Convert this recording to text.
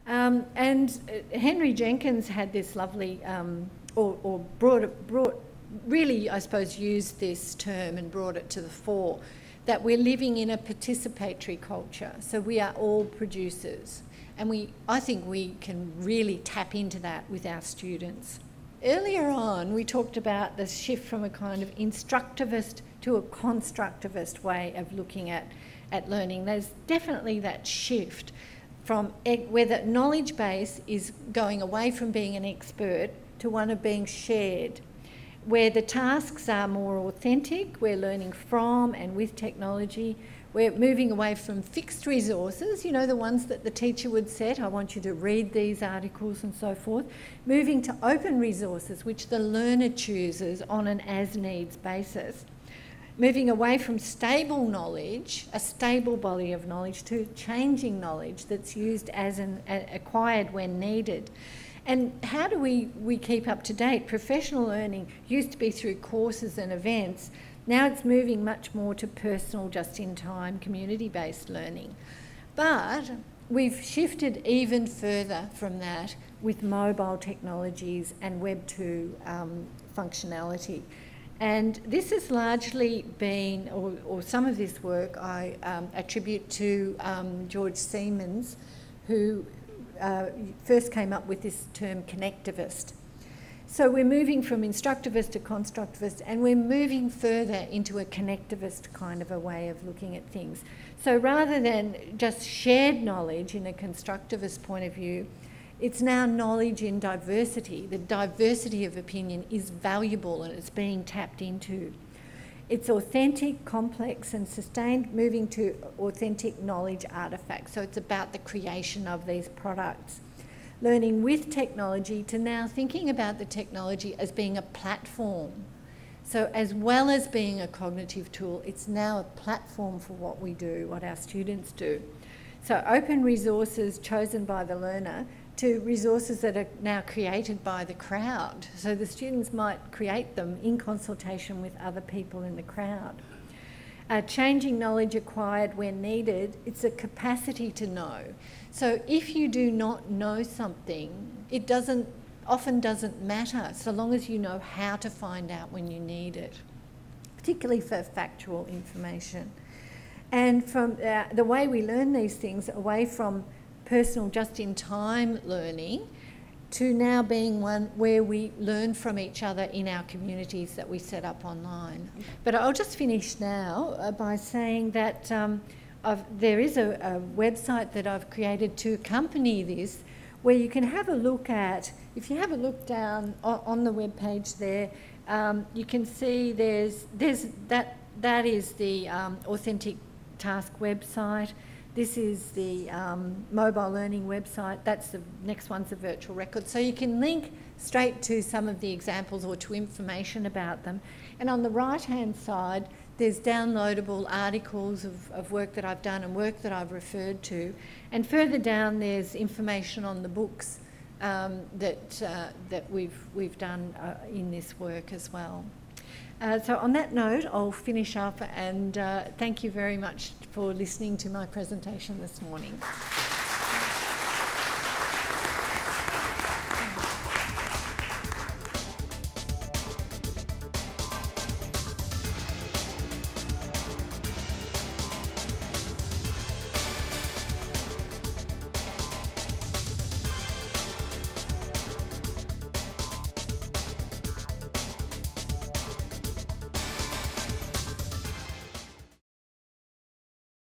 Henry Jenkins had this lovely, or brought really, I suppose, used this term and brought it to the fore, that we're living in a participatory culture. So we are all producers. And I think we can really tap into that with our students. Earlier on, we talked about the shift from a kind of instructivist to a constructivist way of looking at learning. There's definitely that shift from where the knowledge base is going away from being an expert to one of being shared, where the tasks are more authentic, we're learning from and with technology. We're moving away from fixed resources, you know, the ones that the teacher would set, I want you to read these articles and so forth, moving to open resources, which the learner chooses on an as-needs basis. Moving away from stable knowledge, a stable body of knowledge, to changing knowledge that's used as acquired when needed. And how do we keep up to date? Professional learning used to be through courses and events. Now it's moving much more to personal, just-in-time, community-based learning. But we've shifted even further from that with mobile technologies and Web 2 functionality. And this has largely been, or some of this work I attribute to George Siemens, who first came up with this term connectivist. So we're moving from instructivist to constructivist, and we're moving further into a connectivist kind of a way of looking at things. So rather than just shared knowledge in a constructivist point of view, it's now knowledge in diversity. The diversity of opinion is valuable and it's being tapped into. It's authentic, complex and sustained, moving to authentic knowledge artefacts. So it's about the creation of these products. Learning with technology to now thinking about the technology as being a platform. So as well as being a cognitive tool, it's now a platform for what we do, what our students do. So open resources chosen by the learner to resources that are now created by the crowd. So the students might create them in consultation with other people in the crowd. Changing knowledge acquired when needed, it's a capacity to know. So if you do not know something, it often doesn't matter so long as you know how to find out when you need it, particularly for factual information. And from the way we learn these things, away from personal just-in-time learning to now being one where we learn from each other in our communities that we set up online. But I'll just finish now by saying that there is a website that I've created to accompany this, where you can have a look at, if you have a look down on the web page there, you can see that is the Authentic Task website. This is the mobile learning website. That's the next one's the virtual record. So you can link straight to some of the examples or to information about them. And on the right-hand side, there's downloadable articles of work that I've done and work that I've referred to. And further down, there's information on the books that we've done in this work as well. So on that note, I'll finish up and thank you very much for listening to my presentation this morning.